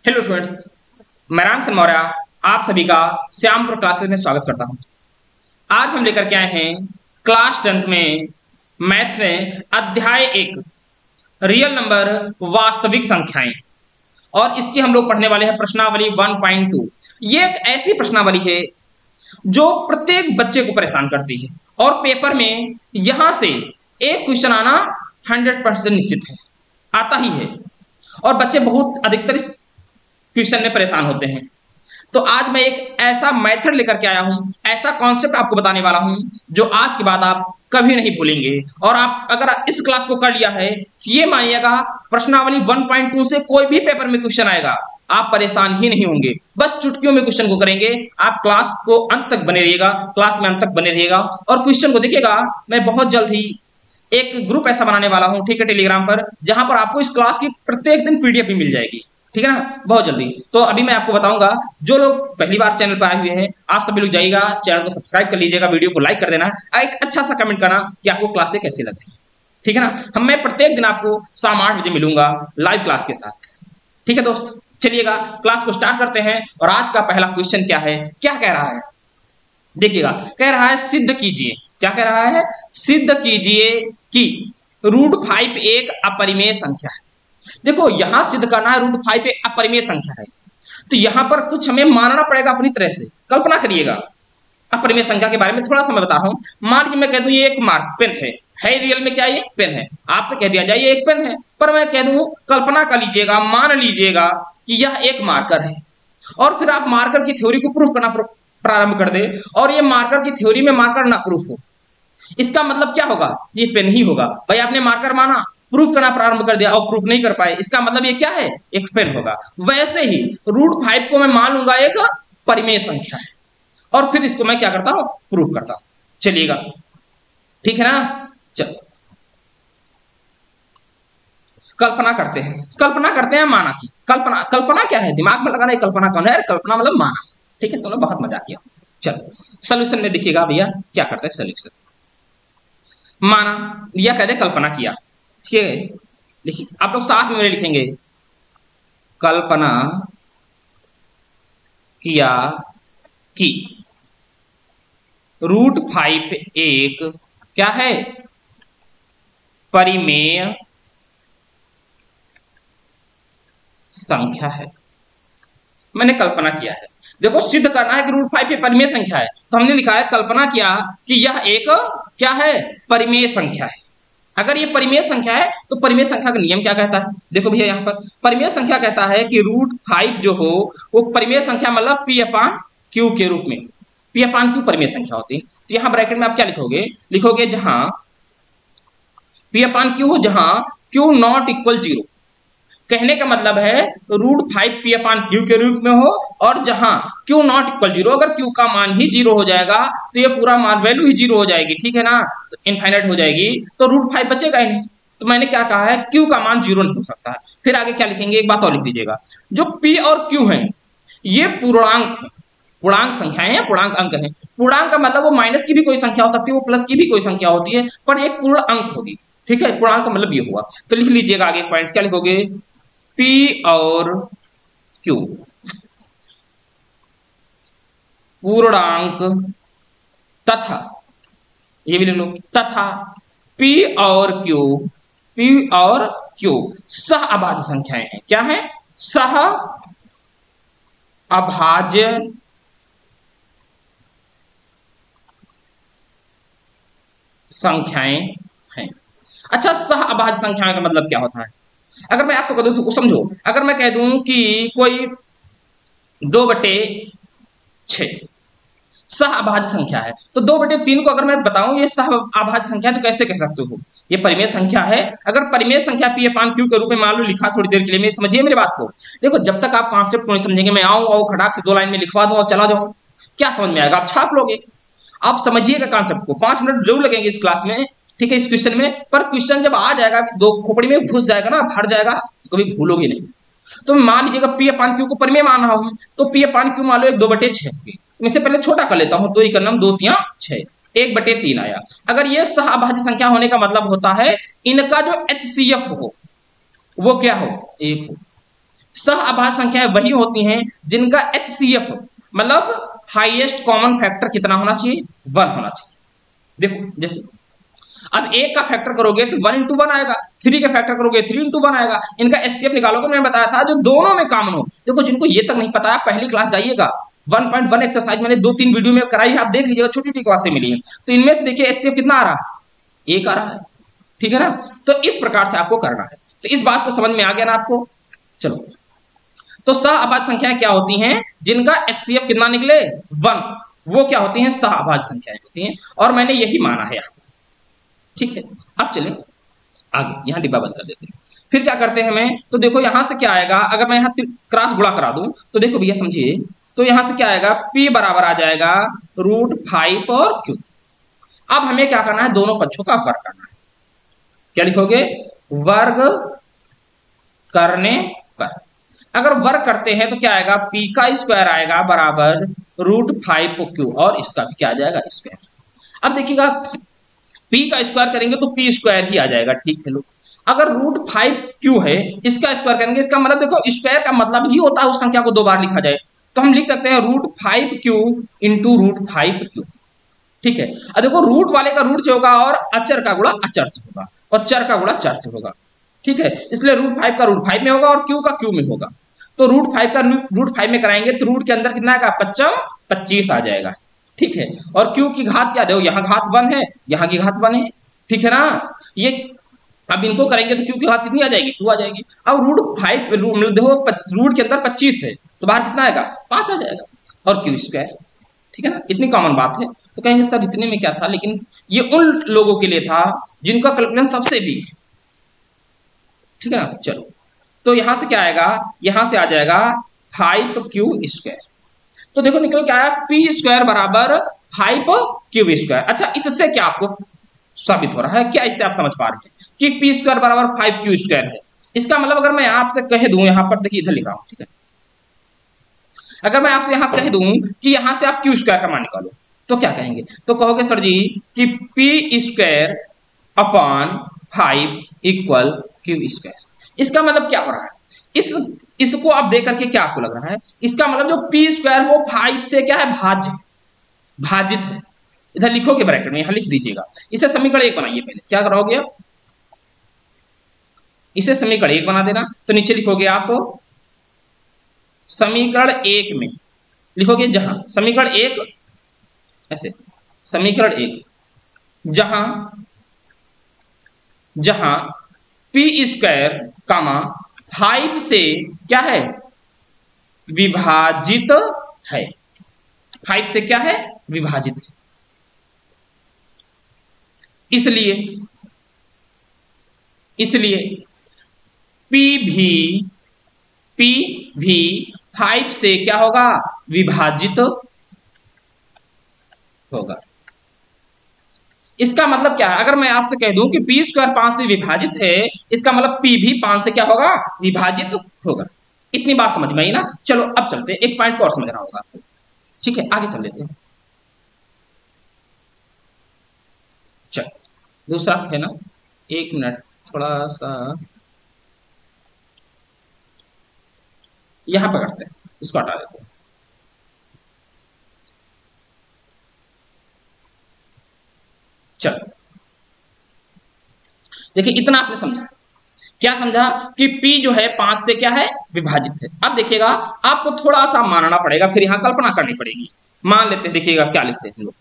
Hello students, मैं रामचंद्र मौर्य आप सभी का श्यामपुर क्लासेस में स्वागत करता हूं। आज हम लेकर के आए हैं क्लास 10th में मैथ में अध्याय 1 रियल नंबर वास्तविक संख्याएं, और इसकी हम लोग पढ़ने वाले हैं प्रश्नावली 1.2। ये एक ऐसी प्रश्नावली है जो प्रत्येक बच्चे को परेशान करती है और पेपर में यहां से एक क्वेश्चन आना 100% निश्चित है, आता ही है, और बच्चे बहुत अधिकतर इस क्वेश्चन में परेशान होते हैं। तो आज मैं एक ऐसा मेथड लेकर के आया हूं, ऐसा कॉन्सेप्ट आपको बताने वाला हूं जो आज के बाद आप कभी नहीं भूलेंगे। और आप अगर इस क्लास को कर लिया है तो ये मानिएगा प्रश्नावली 1.2 से कोई भी पेपर में क्वेश्चन आएगा आप परेशान ही नहीं होंगे, बस चुटकियों में क्वेश्चन को करेंगे। आप क्लास को अंत तक बने रहिएगा, क्लास में अंत तक बने रहिएगा और क्वेश्चन को देखिएगा। मैं बहुत जल्द ही एक ग्रुप ऐसा बनाने वाला हूं, ठीक है, टेलीग्राम पर, जहां पर आपको इस क्लास की प्रत्येक दिन पीडीएफ भी मिल जाएगी, ठीक है ना, बहुत जल्दी। तो अभी मैं आपको बताऊंगा, जो लोग पहली बार चैनल पर आए हुए हैं आप सभी लोग जाइएगा, चैनल को सब्सक्राइब कर लीजिएगा, वीडियो को लाइक कर देना, एक अच्छा सा कमेंट करना कि आपको क्लासें कैसे लग रही है, ठीक है ना। मैं प्रत्येक दिन आपको शाम 8 बजे मिलूंगा लाइव क्लास के साथ, ठीक है दोस्त। चलिएगा क्लास को स्टार्ट करते हैं। और आज का पहला क्वेश्चन क्या है, क्या कह रहा है, देखिएगा। कह रहा है सिद्ध कीजिए, क्या कह रहा है, सिद्ध कीजिए कि √5 एक अपरिमेय संख्या है। देखो यहां सिद्ध करना है √5 एक अपरिमेय संख्या है, तो यहां पर कुछ हमें मानना पड़ेगा अपनी तरह से। कल्पना करिएगा, अपरिमेय संख्या के बारे में थोड़ा सा मैं बता रहा हूं। मान लीजिए मैं कह दूं ये एक मार्क पेन है रियल में क्या ये पेन है, आपसे कह दिया जाए ये एक पेन है, पर मैं कह दूं, कल्पना कर लीजिएगा, मान लीजिएगा कि यह एक मार्कर है, और फिर आप मार्कर की थ्योरी को प्रूफ करना प्रारंभ कर दे, और ये मार्कर की थ्योरी में मार्कर ना प्रूफ हो, इसका मतलब क्या होगा, ये पेन ही होगा। भाई आपने मार्कर माना, प्रूफ करना प्रारंभ कर दिया और प्रूफ नहीं कर पाए, इसका मतलब ये क्या है, एक पेन होगा। वैसे ही √5 को मैं मान लूंगा एक परिमेय संख्या है, और फिर इसको मैं क्या करता हूं, प्रूफ करता हूं। चलिएगा, ठीक है ना। चलो कल्पना करते हैं माना की। कल्पना क्या है, दिमाग में लगाना, कल्पना कौन है, कल्पना मतलब माना, ठीक है। तुमने बहुत मजा किया। चलो सोल्यूशन में देखिएगा भैया क्या करते हैं। सोल्यूशन माना या कहते कल्पना किया, ठीक है। लिखिए आप लोग साथ में मेरे लिखेंगे, कल्पना किया कि √5 एक क्या है, परिमेय संख्या है। मैंने कल्पना किया है, देखो सिद्ध करना है कि √5 एक परिमेय संख्या है, तो हमने लिखा है कल्पना किया कि यह एक क्या है, परिमेय संख्या है। अगर ये परिमेय संख्या है तो परिमेय संख्या का नियम क्या कहता है, देखो भैया यहाँ पर परिमेय संख्या कहता है कि √5 जो हो वो परिमेय संख्या मतलब P/Q के रूप में, P/Q परिमेय संख्या होती है। तो यहाँ ब्रैकेट में आप क्या लिखोगे, जहां P/Q हो, जहां Q ≠ 0, कहने का मतलब है √5 P/Q के रूप में हो, और जहां Q ≠ 0, अगर Q का मान ही 0 हो जाएगा तो ये पूरा मान वैल्यू ही 0 हो जाएगी, ठीक है ना, तो इनफाइनाइट हो जाएगी, तो √5 बचेगा ही नहीं। तो मैंने क्या कहा है, Q का मान 0 नहीं हो सकता है। फिर आगे क्या लिखेंगे, एक बात और लिख दीजिएगा, जो P और Q है ये पूर्णांक संख्याएं हैं, पूर्णांक अंक है। पूर्णांक का मतलब वो माइनस की भी कोई संख्या हो सकती है, वो प्लस की भी कोई संख्या होती है, पर एक पूर्ण अंक होगी, ठीक है। पूर्णांक का मतलब ये हुआ। तो लिख लीजिएगा आगे पॉइंट, क्या लिखोगे, P और Q पूर्णांक तथा, ये भी लिख लो, तथा P और Q सह अभाज्य संख्याएं हैं। क्या है, सह अभाज्य संख्याएं हैं। अच्छा, सह अभाज्य संख्याएं का मतलब क्या होता है, अगर मैं आपसे कह दूं तो समझो, अगर मैं कह दूं कि कोई 2/6 सह अभाज्य संख्या है, तो 2/3 को अगर मैं बताऊं ये सह अभाज्य संख्या है, तो कैसे कह सकते हो, ये परिमेय संख्या है। अगर परिमेय संख्या P/Q के रूप में मान लो लिखा, थोड़ी देर के लिए समझिए मेरी बात को। देखो जब तक आप कॉन्सेप्ट को नहीं समझेंगे, मैं आऊं और खटाक से 2 लाइन में लिखवा दूं और चला जाऊं, क्या समझ में आएगा, आप छाप लोगे। आप समझिएगा कॉन्सेप्ट को, 5 मिनट जरूर लगेंगे इस क्लास में, ठीक है, इस क्वेश्चन में, पर क्वेश्चन जब आ जाएगा, दो खोपड़ी में घुस जाएगा ना, भर जाएगा, तो कभी भूलोगे नहीं। तो मान लीजिएगा P/Q को परिमेय मान रहा हूं, तो P/Q मान लो एक 2/6 होगी, तो इससे पहले छोटा कर लेता हूं, 2 ही करना, 2×3 6, 1/3 आया। अगर ये सह अभाज्य संख्या होने का मतलब होता है इनका जो HCF हो वो क्या हो, 1 हो। सह अभाज्य संख्याएं वही होती हैं जिनका HCF मतलब हाईएस्ट कॉमन फैक्टर कितना होना चाहिए, 1 होना चाहिए। देखो जैसे अब एक का फैक्टर करोगे तो 1 into 1 आएगा, 3 का फैक्टर करोगे 3 into 1 आएगा। इनका HCF निकालोगे, मैंने बताया था जो दोनों में कॉमन हो। देखो जिनको ये तक नहीं पता है पहली क्लास जाइएगा, 1.1 एक्सरसाइज मैंने 2-3 वीडियो में कराई, आप देख लीजिएगा, छोटी छोटी क्लासें मिली है। तो इनमें से देखिए HCF कितना आ रहा है, 1 आ रहा है, ठीक है ना। तो इस प्रकार से आपको करना है। तो इस बात को समझ में आ गया ना आपको। चलो, तो सह अभाज्य संख्याएं क्या होती हैं जिनका HCF कितना निकले 1, वो क्या होती हैं, सह अभाज्य संख्याएं होती हैं। और मैंने यही माना है यहाँ, ठीक है। अब चले आगे, यहां डिब्बा बंद कर देते हैं। फिर क्या करते हैं हमें, तो देखो यहां से क्या आएगा, अगर मैं यहां क्रॉस गुणा करा दूं तो देखो भैया समझिए, तो यहां से क्या आएगा, P बराबर आ जाएगा √5 और Q। अब हमें क्या करना है, दोनों पक्षों का वर्ग करना है। क्या लिखोगे, वर्ग करने पर। अगर वर्ग करते हैं तो क्या आएगा, P का स्क्वायर आएगा बराबर √5 Q, और इसका भी क्या आ जाएगा, स्क्वायर। अब देखिएगा P का स्क्वायर करेंगे तो P स्क्वायर ही आ जाएगा, ठीक है लोग। अगर √5Q है, इसका स्क्वायर करेंगे, इसका मतलब देखो स्क्वायर का मतलब ही होता है उस संख्या को 2 बार लिखा जाए। तो हम लिख सकते हैं √5Q into √5Q, ठीक है। अब देखो रूट वाले का रूट से होगा और अचर का गुणा अचर से होगा और चर का गुणा चर से होगा, ठीक है। इसलिए √5 का √5 में होगा और Q का Q में होगा। तो √5 का √5 में कराएंगे तो रूट के अंदर कितना आएगा, 25 आ जाएगा, ठीक है। और Q की घात क्या, देखो यहाँ घात 1 है, यहाँ की घात 1 है, ठीक है ना। ये अब इनको करेंगे तो Q की घात कितनी आ जाएगी, 2 आ जाएगी। अब √5 देखो रूट के अंदर 25 है तो बाहर कितना आएगा, 5 आ जाएगा, और Q स्क्वायर, ठीक है ना। इतनी कॉमन बात है। तो कहेंगे सर इतने में क्या था, लेकिन ये उन लोगों के लिए था जिनका कैलकुलेशन सबसे वीक है, ठीक है ना। चलो, तो यहां से क्या आएगा, यहां से आ जाएगा 5Q स्क्वायर। तो देखो निकल क्या आया, P स्क्वायर बराबर 5Q स्क्वायर। अच्छा, इससे क्या आपको साबित हो रहा है, क्या इससे आप समझ पा रहे हैं कि P स्क्वायर बराबर 5Q स्क्वायर है। इसका मतलब अगर मैं आपसे कह दूं, यहां पर देखिए इधर लिख रहा हूं, ठीक है। अगर मैं आपसे यहां कह दूं कि यहां से आप Q स्क्वायर का मान निकालो, तो क्या कहेंगे, तो कहोगे सर जी कि P square upon 5 equal Q square. इसका मतलब क्या हो रहा है, इसको आप देख करके क्या आपको लग रहा है, इसका मतलब जो P स्क्वायर वो 5 से क्या है, भाजित है। इधर लिखोगे ब्रैकेट में, यहां लिख दीजिएगा। इसे समीकरण 1 बनाइए, पहले क्या करोगे, इसे समीकरण 1 बना देना। तो नीचे लिखोगे आप समीकरण 1 में लिखोगे, जहां समीकरण 1 ऐसे, समीकरण 1 जहां P स्क्वायर कामा 5 से क्या है, विभाजित है, 5 से क्या है, विभाजित है। इसलिए P भी 5 से क्या होगा, विभाजित होगा। इसका मतलब क्या है, अगर मैं आपसे कह दूं कि P स्क्वायर 5 से विभाजित है, इसका मतलब P भी 5 से क्या होगा, विभाजित होगा। इतनी बात समझ में आई ना। चलो अब चलते हैं, एक पॉइंट को और समझना होगा आपको, ठीक है। आगे चल लेते हैं। चल दूसरा है ना, 1 मिनट थोड़ा सा यहां पकड़ते हैं, इसको हटा देते हैं। चलो देखिए, इतना आपने समझा, क्या समझा कि P जो है 5 से क्या है, विभाजित है। अब देखिएगा आपको थोड़ा सा मानना पड़ेगा, फिर यहां कल्पना करनी पड़ेगी। मान लेते हैं, देखिएगा क्या लिखते हैं हम लोग,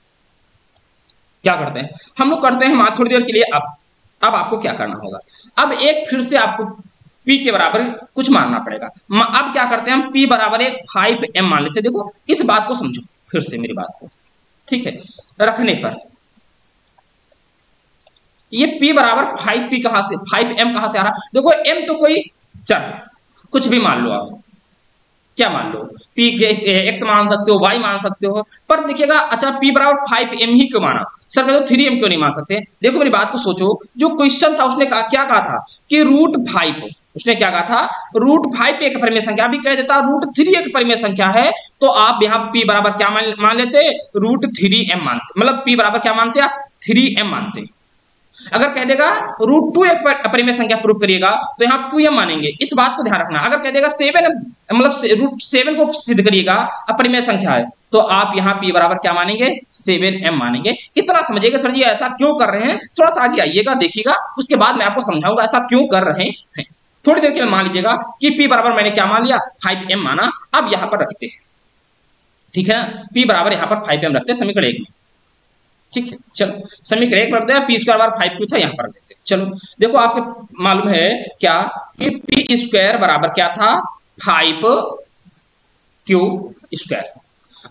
क्या करते हैं हम लोग, करते हैं थोड़ी देर के लिए। अब आपको क्या करना होगा, अब एक फिर से आपको P के बराबर कुछ मानना पड़ेगा। अब क्या करते हैं हम, P बराबर एक 5M मान लेते हैं। देखो इस बात को समझो फिर से मेरी बात को, ठीक है। रखने पर ये P बराबर 5P कहां से, 5M कहां से आ रहा, देखो M तो कोई चर है, कुछ भी मान लो आप, क्या मान लो, P के X मान सकते हो, Y मान सकते हो, पर देखिएगा अच्छा P बराबर 5M ही क्यों माना, सर कहते 3M क्यों नहीं मान सकते। देखो मेरी बात को सोचो, जो क्वेश्चन था उसने क्या कहा था कि √5, उसने क्या कहा था, √5 एक परिमेय संख्या, भी कह देता √3 एक परिमेय संख्या है, तो आप यहाँ P बराबर क्या मान लेते, √3M मानते, मतलब P बराबर क्या मानते आप, 3M मानते, अगर कह देगा √2 एक अपरिमेय संख्या प्रूव करिएगा तो यहाँ 2m मानेंगे। इस बात को ध्यान रखना। अगर कह देगा 7 मतलब √7 को सिद्ध करिएगा अपरिमेय संख्या है तो आप यहाँ p बराबर क्या मानेंगे 7m मानेंगे। इतना समझिएगा सर जी ऐसा क्यों कर रहे हैं, थोड़ा सा आगे आइएगा देखिएगा, उसके बाद मैं आपको समझाऊंगा ऐसा क्यों कर रहे हैं। थोड़ी देर के लिए मान लीजिएगा कि p बराबर मैंने क्या मान लिया 5m माना। अब यहाँ पर रखते हैं, ठीक है ना, p बराबर यहाँ पर 5m रखते हैं समीकरण 1 में, ठीक है। चलो समीकरण 1 रखते हैं, p स्क्वायर बराबर 5 क्यों था यहाँ पर रख देते हैं। चलो देखो आपको मालूम है क्या कि p स्क्वायर बराबर क्या था 5q स्क्वायर।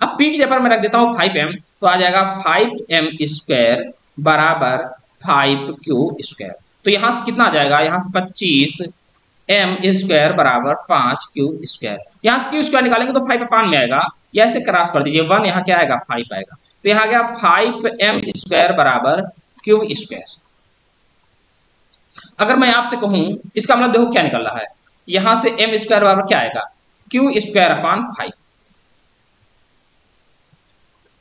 अब p की जगह पर मैं रख देता हूँ 5m तो आ जाएगा 5m स्क्वायर बराबर 5q स्क्वायर। तो यहां से कितना आ जाएगा, यहां से 25m स्क्वायर बराबर 5q स्क्वायर। यहां से q स्क्वायर निकालेंगे तो 5 अपान में आएगा, या ऐसे क्रॉस कर दीजिए 1, यहाँ क्या आएगा 5 आएगा। तो यहाँ गया 5m स्क्वायर बराबर q स्क्वायर। अगर मैं आपसे कहूं इसका मतलब देखो क्या निकल रहा है, यहां से m स्क्वायर बराबर क्या आएगा q स्क्वायर अपान 5।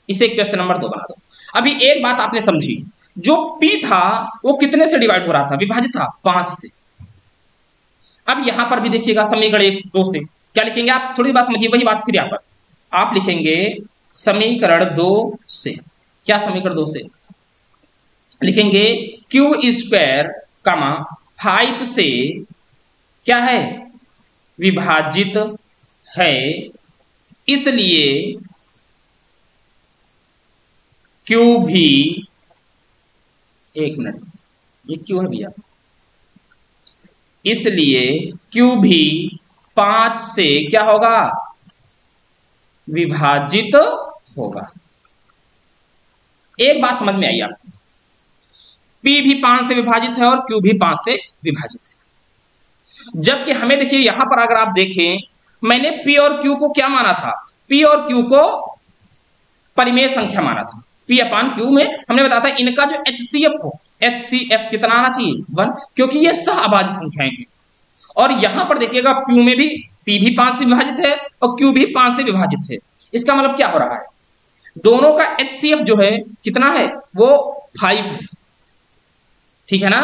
इसे क्वेश्चन नंबर 2 बना दो। अभी एक बात आपने समझी, जो p था वो कितने से डिवाइड हो रहा था, विभाजित था 5 से। अब यहां पर भी देखिएगा समीकरण 1 2 से क्या लिखेंगे आप, थोड़ी बात समझिए, वही बात फिर यहां पर आप लिखेंगे समीकरण 2 से। क्या समीकरण 2 से लिखेंगे q स्क्वायर 5 से क्या है विभाजित है, इसलिए q भी, एक मिनट ये क्यों है भैया, इसलिए q भी 5 से क्या होगा विभाजित होगा। एक बात समझ में आई आपको, p भी 5 से विभाजित है और q भी 5 से विभाजित है। जबकि हमें देखिए यहां पर अगर आप देखें मैंने p और q को क्या माना था, p और q को परिमेय संख्या माना था। p अपान q में हमने बताया था इनका जो HCF हो, HCF कितना आना चाहिए 1, क्योंकि ये सहअभाज्य संख्याएं हैं। और यहां पर देखिएगा q में भी p भी 5 से विभाजित है और q भी 5 से विभाजित है। इसका मतलब क्या हो रहा है, दोनों का HCF जो है कितना है वो 5 है, ठीक है ना।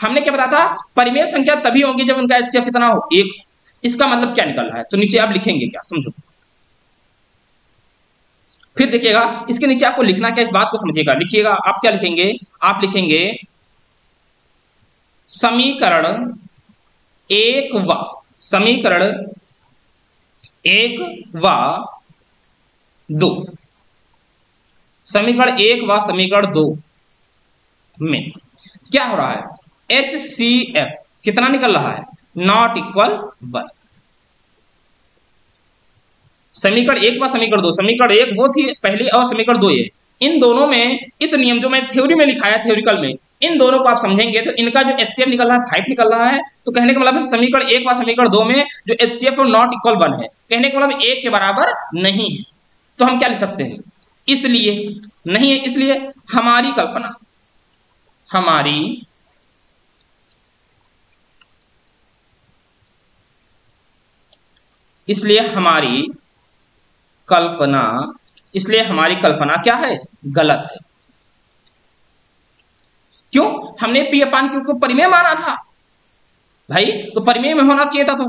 हमने क्या बताया था परिमेय संख्या तभी होगी जब उनका HCF कितना हो 1। इसका मतलब क्या निकल रहा है, तो नीचे आप लिखेंगे क्या समझो, फिर देखिएगा इसके नीचे आपको लिखना क्या, इस बात को समझिएगा। लिखिएगा आप क्या लिखेंगे, आप लिखेंगे समीकरण 1 व समीकरण 1 व 2, समीकरण 1 व समीकरण 2 में क्या हो रहा है HCF कितना निकल रहा है नॉट इक्वल 1। समीकरण 1 व समीकरण 2, समीकरण 1 वो थी पहले और समीकरण 2 ये, इन दोनों में इस नियम जो मैं थ्योरी में लिखाया थ्योरिकल में, इन दोनों को आप समझेंगे तो इनका जो HCF निकल रहा है 5 निकल रहा है। तो कहने का मतलब है समीकरण 1 व समीकरण 2 में जो HCF है नॉट इक्वल 1 है, कहने का मतलब 1 के बराबर नहीं है। तो हम क्या लिख सकते हैं, इसलिए नहीं है, इसलिए हमारी कल्पना, इसलिए हमारी कल्पना क्या है गलत है। क्यों, हमने p अपान q को परिमेय माना था भाई, तो परिमेय में होना चाहिए था तो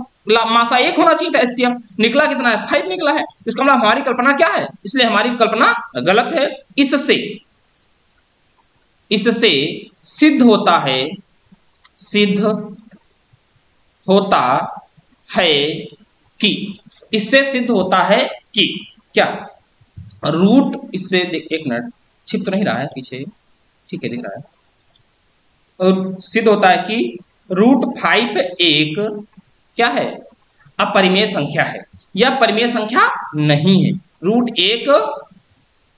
मासा 1 होना चाहिए था। HCF निकला कितना है 5 निकला है, इसका मतलब हमारी कल्पना क्या है, इसलिए हमारी कल्पना गलत है। इससे सिद्ध होता है कि इससे सिद्ध होता है कि क्या रूट, इससे एक मिनट छिप तो नहीं रहा है पीछे, ठीक है दिख रहा है, और सिद्ध होता है कि √5 एक क्या है अपरिमेय संख्या है, यह परिमेय संख्या नहीं है। √1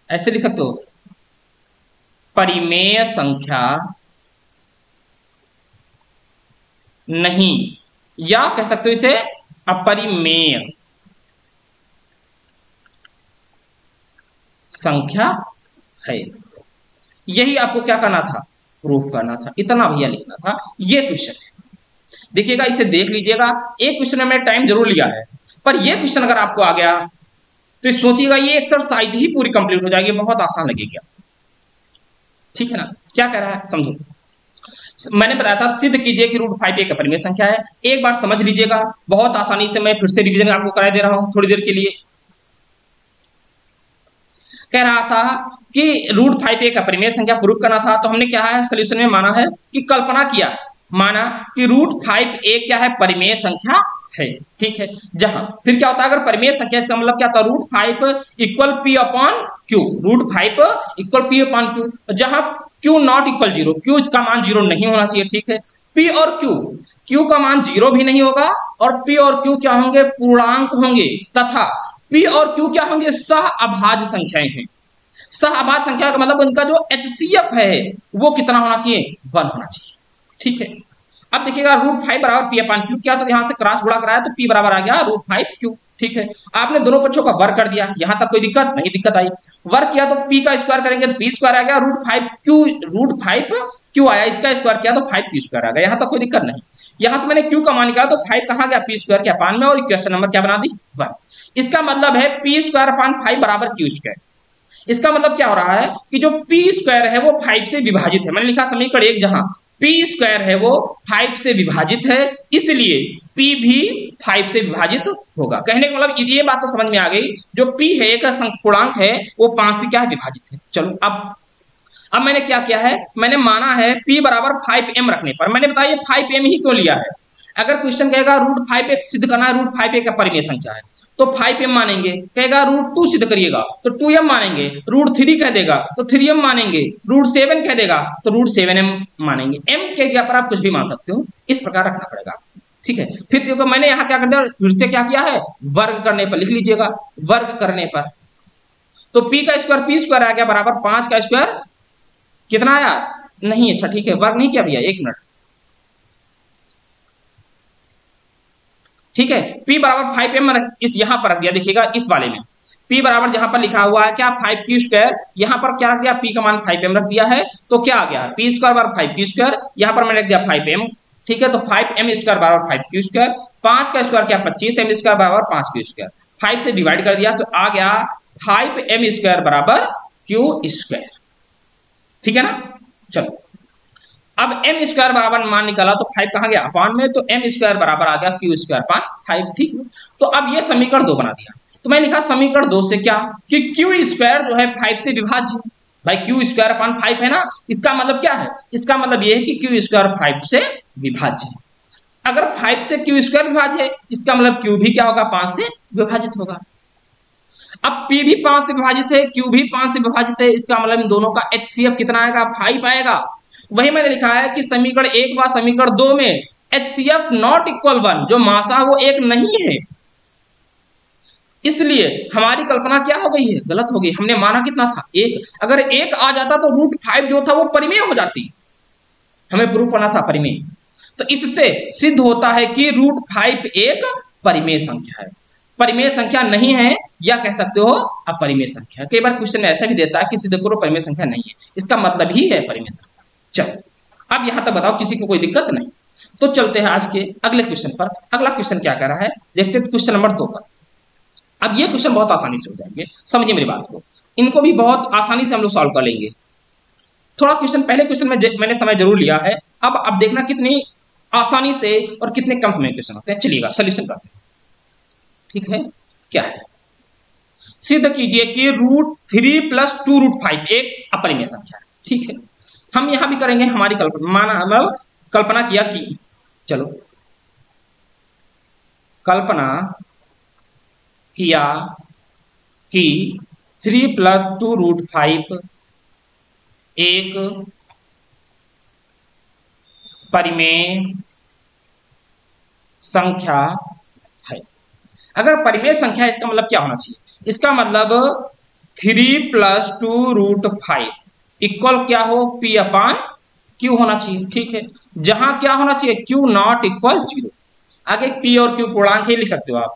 ऐसे लिख सकते हो परिमेय संख्या नहीं, या कह सकते हो इसे अपरिमेय संख्या है। यही आपको क्या करना था, प्रूफ करना था, इतना भैया लिखना था। ये क्वेश्चन है, देखिएगा इसे देख लीजिएगा। एक क्वेश्चन में मैंने टाइम जरूर लिया है, पर ये क्वेश्चन अगर आपको आ गया तो सोचिएगा ये एक्सरसाइज ही पूरी कंप्लीट हो जाएगी, बहुत आसान लगेगी, ठीक है ना। क्या कह रहा है समझो, मैंने बताया था सिद्ध कीजिए कि रूट 5 एक अपरिमेय संख्या है। एक बार समझ लीजिएगा, बहुत आसानी से मैं फिर से रिवीजन आपको करा दे रहा हूं थोड़ी देर के लिए। कह रहा था कि रूट 5 एक अपरिमेय संख्या प्रूव करना था, तो हमने क्या है सोल्यूशन में माना है कि कल्पना किया है, माना कि रूट 5 एक क्या है परिमेय संख्या है। ठीक है, जहां फिर क्या होता है अगर परिमेय संख्या, इसका मतलब क्या था root 5 equal p upon q, root 5 equal p upon q, जहां क्यू नॉट इक्वल 0, क्यू का मान 0 नहीं होना चाहिए। ठीक है, पी और क्यू का मान 0 भी नहीं होगा, और पी और क्यू क्या होंगे पूर्णांक होंगे, तथा पी और क्यू क्या होंगे सह अभाज्य संख्याएं हैं। सह अभाज्य संख्या का मतलब उनका जो एचसीएफ है वो कितना होना चाहिए 1 होना चाहिए। ठीक है, अब देखिएगा रूट 5 बराबर पी अपॉन क्यू, क्या तो यहां से क्रॉस गुणा कराया तो पी बराबर आ गया रूट 5 क्यू। ठीक है, आपने दोनों पक्षों का वर्ग कर दिया, यहां तक कोई दिक्कत नहीं, दिक्कत आई। वर्ग किया तो पी का स्क्वायर करेंगे तो पी स्क्वायर आ गया, रूट 5 क्यू आया, इसका स्क्वायर किया तो 5 क्यू स्क्वायर आ गया, यहां तक कोई दिक्कत नहीं। यहां से मैंने क्यू का मान निकाला तो 5 कहां गया पी स्क्वायर के अपान में, और इक्वेशन नंबर क्या बना दी 1। इसका मतलब है पी स्क्वायर अपान 5 बराबर क्यू स्क्वायर। इसका मतलब क्या हो रहा है कि जो पी स्क्वायर है वो 5 से विभाजित है। मैंने लिखा समीकरण 1 जहां पी स्क्वायर है वो 5 से विभाजित है, इसलिए पी भी 5 से विभाजित होगा। कहने का मतलब ये बात तो समझ में आ गई, जो पी है एक पूर्णांक है वो 5 से क्या है विभाजित है। चलो अब मैंने क्या किया है, मैंने माना है p बराबर 5m रखने पर। मैंने बताया 5m ही क्यों लिया है, अगर क्वेश्चन कहेगा रूट 5 एक सिद्ध करना है, रूट 5 एक परिमेय संख्या है तो 5m मानेंगे, कहेगा रूट 2 सिद्ध करिएगा तो 2m मानेंगे, रूट 3 कह देगा तो 3m मानेंगे, रूट 7 कह देगा तो रूट 7m मानेंगे। m के जगह पर आप कुछ भी मान सकते हो, इस प्रकार रखना पड़ेगा। ठीक है, फिर देखो मैंने यहाँ क्या कर दिया, फिर से क्या किया है वर्ग करने पर लिख लीजिएगा, वर्ग करने पर तो p का स्क्वायर p स्क्वायर आ गया बराबर 5 का स्क्वायर कितना आया नहीं, अच्छा ठीक है वर्ग नहीं किया भैया, 1 मिनट। ठीक है, p बराबर 5m इस यहां पर रख दिया, देखिएगा इस वाले में p बराबर जहां पर लिखा हुआ है क्या 5q स्क्वायर, यहां पर क्या रख दिया p का मान 5m रख दिया है, तो क्या आ गया p स्क्वायर बराबर 5q स्क्वायर, यहां पर मैंने रख दिया 5m। ठीक है, तो 5m स्क्वायर बराबर 5q स्क्वायर, 5 का स्क्वायर क्या 25m स्क्वायर बराबर 5q स्क्वायर, 5 से डिवाइड कर दिया तो आ गया 5m स्क्वायर बराबर q स्क्वायर। ठीक है ना, चलो अब m स्क्वायर बराबर मान निकाला तो 5 कहां गया अपान में, तो m स्क्वायर बराबर आ गया q स्क्वायर अपान 5। ठीक है, तो अब ये समीकरण 2 बना दिया, तो मैं लिखा समीकरण 2 से क्या कि q स्क्वायर जो है 5 से विभाज्य है। भाई q स्क्वायर अपान 5 है ना, इसका मतलब क्या है, इसका मतलब ये है कि q स्क्वायर 5 से विभाज्य है। अगर 5 से q स्क्वायर विभाज्य है, इसका मतलब q भी क्या होगा 5 से विभाजित होगा। अब p भी 5 से विभाजित है, q भी 5 से विभाजित है, इसका मतलब इन दोनों का HCF कितना आएगा 5 आएगा। वही मैंने लिखा है कि समीकरण 1 व समीकरण 2 में HCF नॉट इक्वल 1, जो मासा वो एक नहीं है, इसलिए हमारी कल्पना क्या हो गई है गलत हो गई। हमने माना कितना था 1, अगर 1 आ जाता तो रूट 5 जो था वो परिमेय हो जाती, हमें प्रूफ करना था परिमेय। तो इससे सिद्ध होता है कि रूट 5 एक परिमेय संख्या है, परिमेय संख्या नहीं है या कह सकते हो अपरिमेय संख्या। कई बार क्वेश्चन ऐसा भी देता है कि सिद्ध करो परिमेय संख्या नहीं है, इसका मतलब ही है परिमेय संख्या। चलो अब यहां तक बताओ किसी को कोई दिक्कत नहीं, तो चलते हैं आज के अगले क्वेश्चन पर। अगला क्वेश्चन क्या कर रहा है देखते हैं, क्वेश्चन नंबर 2 पर। अब ये क्वेश्चन बहुत आसानी से हो जाएंगे, समझिए मेरी बात को, इनको भी बहुत आसानी से हम लोग सॉल्व कर लेंगे। थोड़ा क्वेश्चन पहले क्वेश्चन में मैंने समय जरूर लिया है, अब देखना कितनी आसानी से और कितने कम समय क्वेश्चन होते हैं। चलिएगा सोल्यूशन करते हैं। ठीक है, क्या है, सिद्ध कीजिए कि रूट 3 + 2 रूट 5 एक अपरिमेय संख्या है। ठीक है, हम यहां भी करेंगे हमारी कल्पना, माना मतलब कल्पना किया कि, चलो कल्पना किया कि 3 + 2 रूट 5 एक परिमेय संख्या है। अगर परिमेय संख्या, इसका मतलब क्या होना चाहिए, इसका मतलब 3 + 2 रूट 5 इक्वल क्या हो p अपान q होना चाहिए। ठीक है, जहां क्या होना चाहिए q नॉट इक्वल 0। आगे p और q पूर्णांक ही लिख सकते हो आप,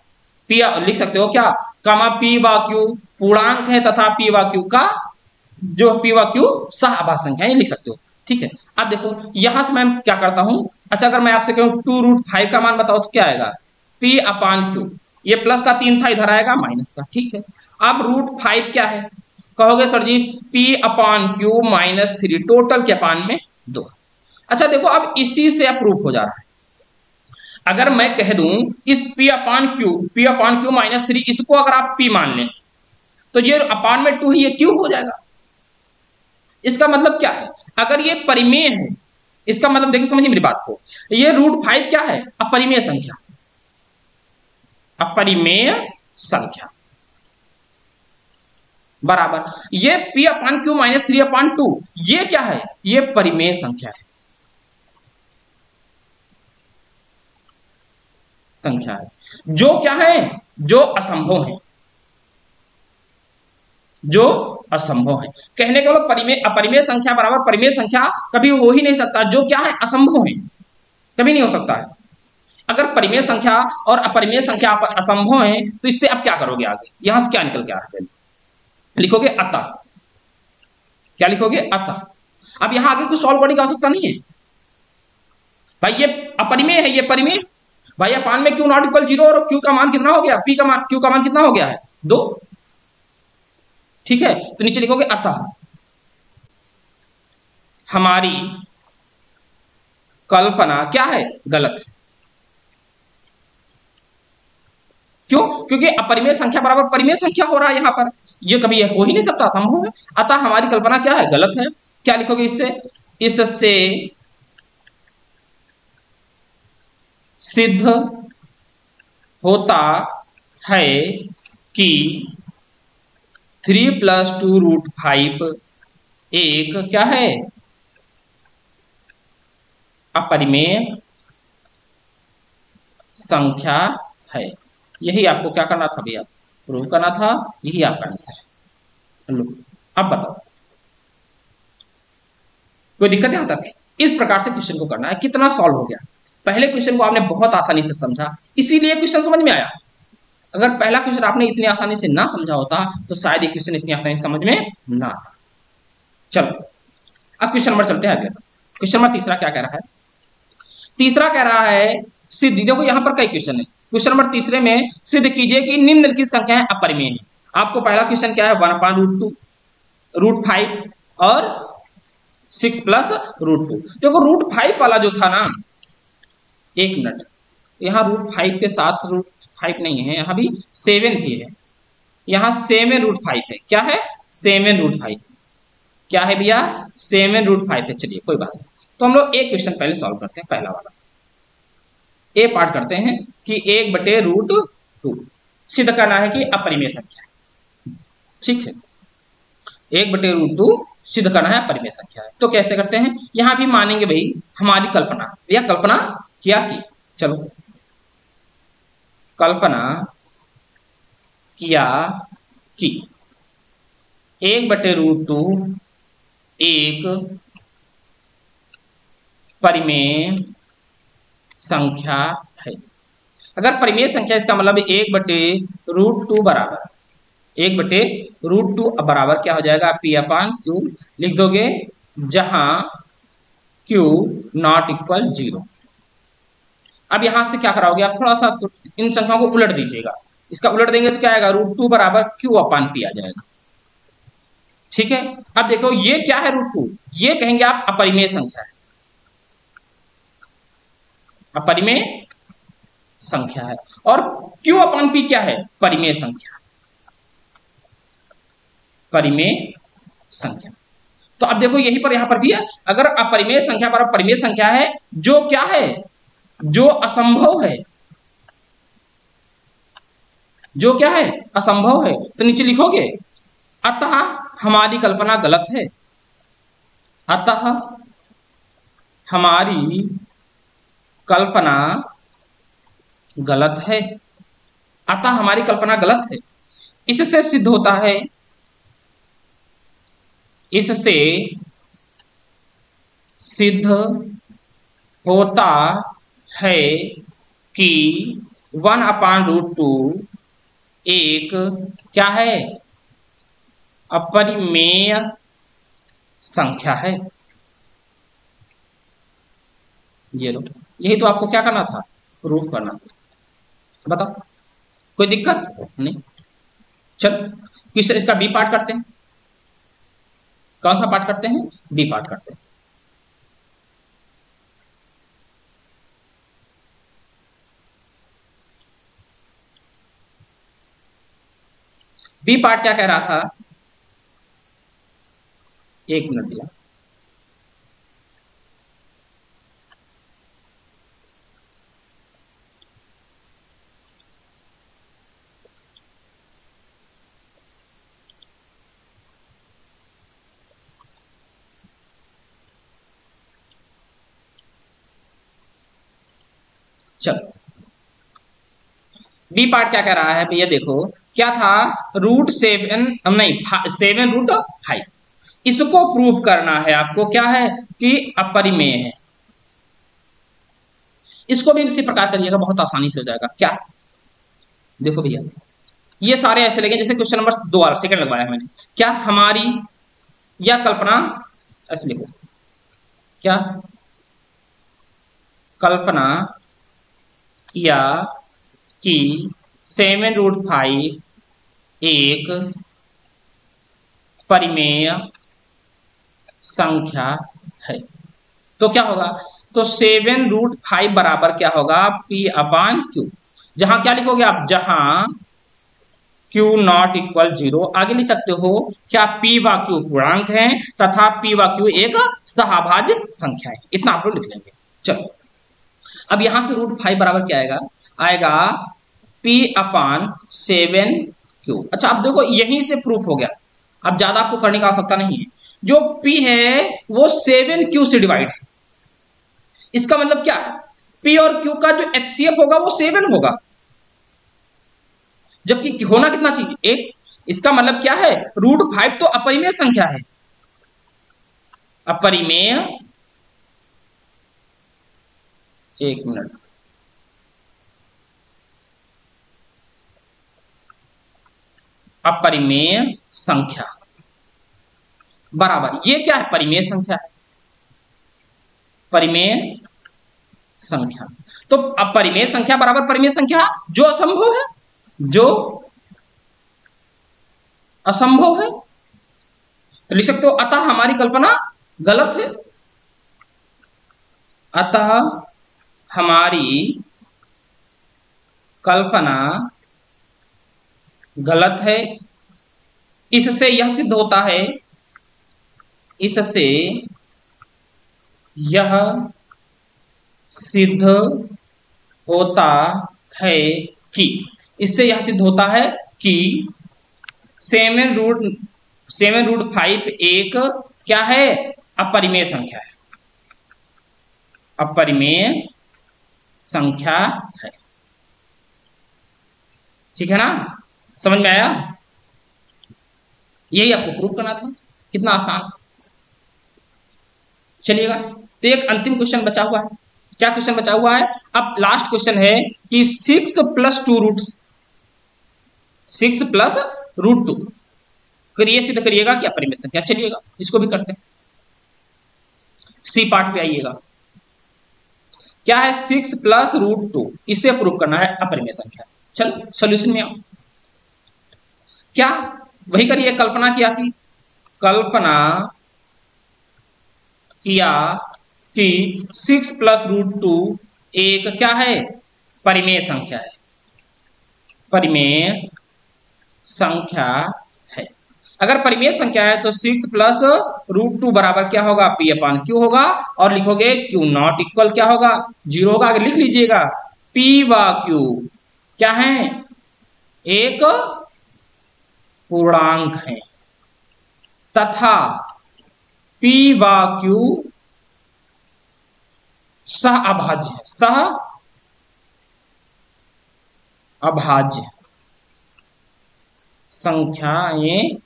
p लिख सकते हो क्या कमा p व q पूर्णांक है तथा p व q का जो p व q सहअभाज्य संख्या है, लिख सकते हो। ठीक है, अब देखो यहां से मैं क्या करता हूं, अच्छा अगर मैं आपसे कहूं 2 रूट 5 का मान बताओ तो क्या आएगा p अपान q, ये प्लस का 3 था इधर आएगा माइनस का। ठीक है, अब रूट 5 क्या है, कहोगे सर जी p अपान q -3 टोटल के अपान में 2। अच्छा देखो, अब इसी से प्रूफ हो जा रहा है। अगर मैं कह दूं इस P/Q -3 इसको अगर आप P मान लें तो ये अपान में 2 है, ये Q हो जाएगा। इसका मतलब क्या है, अगर ये परिमेय है, इसका मतलब देखिए, समझिए मेरी बात को, ये √5 क्या है, अपरिमेय संख्या, अपरिमेय संख्या बराबर ये P/Q -3/2 ये क्या है, ये परिमेय संख्या है, जो क्या है, जो असंभव है, जो असंभव है। कहने का मतलब अपरिमेय संख्या बराबर परिमेय संख्या कभी हो ही नहीं सकता, जो क्या है, असंभव है, कभी नहीं हो सकता है। अगर परिमेय संख्या और अपरिमेय संख्या असंभव है तो इससे अब क्या करोगे, आगे यहां से क्या निकल के आ रहा है, लिखोगे अतः, क्या लिखोगे, अतः। अब यहां आगे कुछ सॉल्व करने की आवश्यकता नहीं है भाई, ये अपरिमेय है, ये परिमेय भाई, अपान में Q नॉट इक्वल 0 और Q का मान कितना हो गया, Q का मान कितना हो गया है, 2। ठीक है, तो नीचे लिखोगे अतः हमारी कल्पना क्या है, गलत है। क्यों, क्योंकि अपरिमेय संख्या बराबर परिमेय संख्या हो रहा है यहां पर, ये कभी हो ही नहीं सकता, असंभव है। अतः हमारी कल्पना क्या है, गलत है। क्या लिखोगे इससे सिद्ध होता है कि 3 + 2√5 एक क्या है, अपरिमेय संख्या है। यही आपको क्या करना था भैया, प्रूव करना था, यही आपका आंसर है। लो अब बताओ, कोई दिक्कत यहां तक? इस प्रकार से क्वेश्चन को करना है। कितना सॉल्व हो गया, पहले क्वेश्चन को आपने बहुत आसानी से समझा, इसीलिए क्वेश्चन समझ में आया। अगर पहला क्वेश्चन आपने इतनी आसानी से ना समझा होता तो शायद ये क्वेश्चन इतनी आसानी से समझ में ना आता। चलो अब क्वेश्चन नंबर चलते हैं आगे। क्वेश्चन नंबर तीसरा क्या कह रहा है, तीसरा कह रहा है सिद्ध, देखो यहां पर कई क्वेश्चन है। क्वेश्चन नंबर तीसरे में सिद्ध कीजिए कि निम्नलिखित संख्याएं अपरिमेय है। आपको पहला क्वेश्चन क्या है, 1/√2, √5 और 6 + √2। देखो √5 वाला जो था ना, एक मिनट, यहाँ √5 के साथ √5 नहीं है, यहाँ भी 7 भी है, यहाँ 7√5 है। क्या है, 7√5, क्या है भैया, 7√5 है। चलिए कोई बात नहीं, तो हम लोग एक क्वेश्चन पहले सॉल्व करते हैं, पहला वाला ए पार्ट करते हैं कि 1/√2 सिद्ध करना है कि अपरिमेय संख्या है। ठीक है, 1/√2 सिद्ध करना है अपरिमेय संख्या है। तो कैसे करते हैं, यहां भी मानेंगे भाई हमारी कल्पना, भैया कल्पना क्या की, चलो कल्पना किया कि 1/√2 एक परिमेय संख्या है। अगर परिमेय संख्या, इसका मतलब 1/√2 बराबर 1/√2 बराबर क्या हो जाएगा, P/Q लिख दोगे, जहां Q नॉट इक्वल 0। अब यहां से क्या कराओगे आप, थोड़ा सा इन संख्याओं को उलट दीजिएगा। इसका उलट देंगे तो क्या आएगा, √2 बराबर Q/P आ जाएगा। ठीक है, अब देखो ये क्या है, √2, ये कहेंगे आप अपरिमेय संख्या है, अपरिमेय संख्या है। और Q/P क्या है, परिमेय संख्या, परिमेय संख्या। तो अब देखो यहीं पर, यहां पर भी है, अगर अपरिमेय संख्या पर परिमेय संख्या है, जो क्या है, जो असंभव है, जो क्या है, असंभव है, तो नीचे लिखोगे अतः हमारी कल्पना गलत है, अतः हमारी कल्पना गलत है, अतः हमारी कल्पना गलत है। इससे सिद्ध होता है, इससे सिद्ध होता है कि 1/√2 एक क्या है, अपरिमेय संख्या है। ये लो, यही तो आपको क्या करना था, प्रूफ करना था। बताओ कोई दिक्कत नहीं। चल क्वेश्चन इसका बी पार्ट करते हैं। कौन सा पार्ट करते हैं, बी पार्ट करते हैं। बी पार्ट क्या कह रहा था, एक मिनट दिया, चलो बी पार्ट क्या कह रहा है भैया, देखो क्या था, √7 नहीं 7√5, इसको प्रूव करना है आपको, क्या है कि अपरिमेय है। इसको भी इसी प्रकार करिएगा, बहुत आसानी से हो जाएगा। क्या, देखो भैया ये सारे ऐसे लगे जैसे क्वेश्चन नंबर 2 सेकंड लगवाया है मैंने, क्या हमारी या कल्पना, ऐसे लिखो, क्या कल्पना किया कि 7√5 एक परिमेय संख्या है, तो क्या होगा, तो 7√5 बराबर क्या होगा, P/Q। जहां क्या लिखोगे आप, जहां Q नॉट इक्वल 0, आगे लिख सकते हो क्या P/Q पूर्णांक है तथा P/Q एक सहाभाज्य संख्या है, इतना आप लोग लिख लेंगे। चलो अब यहां से √5 बराबर क्या आएगा, आएगा P/7Q। अच्छा अब देखो यहीं से प्रूफ हो गया, अब ज्यादा आपको करने की आवश्यकता नहीं है। जो P है वो 7Q से डिवाइड है, इसका मतलब क्या है, P और Q का जो HCF होगा वो 7 होगा, जबकि होना कितना चाहिए, एक। इसका मतलब क्या है, √5 तो अपरिमेय संख्या है, अपरिमेय, एक मिनट, अपरिमेय संख्या बराबर, ये क्या है, परिमेय संख्या है, परिमेय संख्या। तो अपरिमेय संख्या बराबर परिमेय संख्या जो असंभव है, जो असंभव है, तो लिख सकते हो अतः हमारी कल्पना गलत है, अतः हमारी कल्पना गलत है। इससे यह सिद्ध होता है, इससे यह सिद्ध होता है कि, इससे यह सिद्ध होता है कि 7√5 एक क्या है, अपरिमेय संख्या है, अपरिमेय संख्या है, ठीक है ना, समझ में आया, यही आपको प्रूव करना था, कितना आसान। चलिएगा तो एक अंतिम क्वेश्चन बचा हुआ है, क्या क्वेश्चन बचा हुआ है, अब लास्ट क्वेश्चन है कि 6 + 2√2 करिए, सिद्ध करिएगा कि अपरिमेय संख्या। चलिएगा इसको भी करते हैं, सी पार्ट पे आइएगा, क्या है 6 + √2, इसे प्रूव करना है अपरिमेय संख्या। चलो सॉल्यूशन में आओ, क्या वही करिए, कल्पना किया कि, कल्पना किया कि 6 + √2 एक क्या है, परिमेय संख्या है, परिमेय संख्या है। अगर परिमेय संख्या है तो 6 + √2 बराबर क्या होगा, P/Q होगा, और लिखोगे Q नॉट इक्वल क्या होगा, 0 होगा, आगे लिख लीजिएगा P/Q क्या है, एक पूर्णांक है तथा P/Q सह अभाज्य है, सह अभाज्य संख्याएं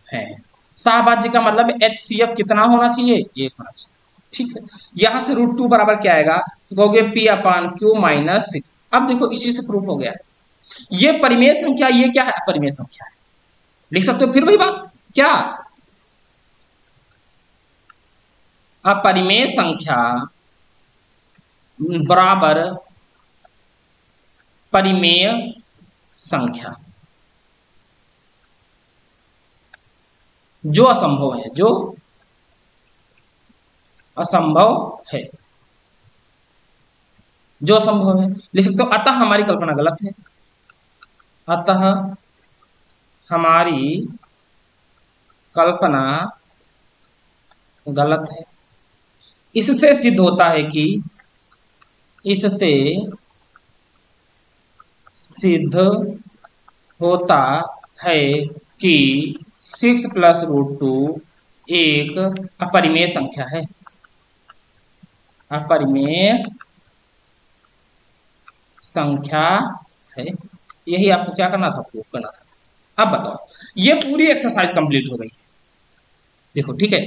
हैं। सहभाज्य का मतलब HCF कितना होना चाहिए, 1 होना चाहिए, ठीक है। यहां से √2 बराबर क्या आएगा, तो कहोगे P/Q - 6। अब देखो इसी से प्रूफ हो गया, ये परिमेय संख्या, ये क्या है, अपरिमेय संख्या है, लिख सकते हो फिर वही बात, क्या अपरिमेय संख्या बराबर परिमेय संख्या, जो असंभव है, जो असंभव है, जो असंभव है, लिख सकते हो अतः हमारी कल्पना गलत है, अतः हमारी कल्पना गलत है। इससे सिद्ध होता है कि इससे सिद्ध होता है कि 6 + √2 एक अपरिमेय संख्या है। अपरिमेय संख्या है। यही आपको क्या करना था, प्रूव करना था। अब बताओ, ये पूरी एक्सरसाइज कंप्लीट हो गई है। देखो ठीक है,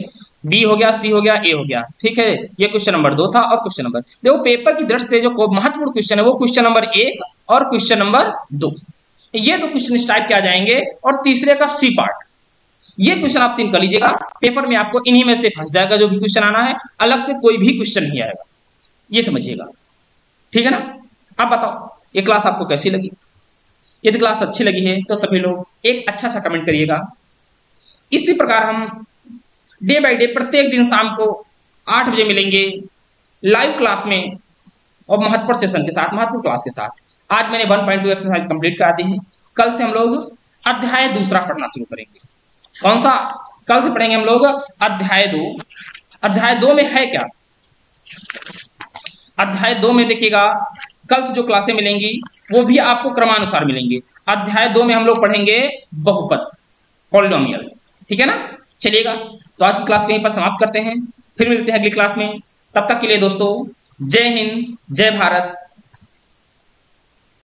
बी हो गया, सी हो गया, ए हो गया, ठीक है। ये क्वेश्चन नंबर 2 था। और क्वेश्चन नंबर, देखो पेपर की दृष्टि से जो महत्वपूर्ण क्वेश्चन है वो क्वेश्चन नंबर 1 और क्वेश्चन नंबर 2, ये दो क्वेश्चन इस टाइप के आ जाएंगे। और तीसरे का सी पार्ट, ये क्वेश्चन आप 3 कर लीजिएगा। पेपर में आपको इन्हीं में से फंस जाएगा जो भी क्वेश्चन आना है, अलग से कोई भी क्वेश्चन नहीं आएगा, ये समझिएगा, ठीक है ना। अब बताओ ये क्लास आपको कैसी लगी। यदि क्लास अच्छी लगी है तो सभी लोग एक अच्छा सा कमेंट करिएगा। इसी प्रकार हम डे बाय डे प्रत्येक दिन शाम को 8 बजे मिलेंगे लाइव क्लास में और महत्वपूर्ण सेशन के साथ, महत्वपूर्ण क्लास के साथ। आज मैंने 1.2 एक्सरसाइज कंप्लीट करा दी है। कल से हम लोग अध्याय 2 पढ़ना शुरू करेंगे। कौन सा? कल से पढ़ेंगे हम लोग अध्याय 2। अध्याय 2 में है क्या? अध्याय 2 में देखिएगा, कल से जो क्लासें मिलेंगी वो भी आपको क्रमानुसार मिलेंगी। अध्याय 2 में हम लोग पढ़ेंगे बहुपद, पॉलिनोमियल, ठीक है ना। चलिएगा, तो आज की क्लास को यहीं पर समाप्त करते हैं, फिर मिलते हैं अगली क्लास में। तब तक के लिए दोस्तों, जय हिंद, जय भारत,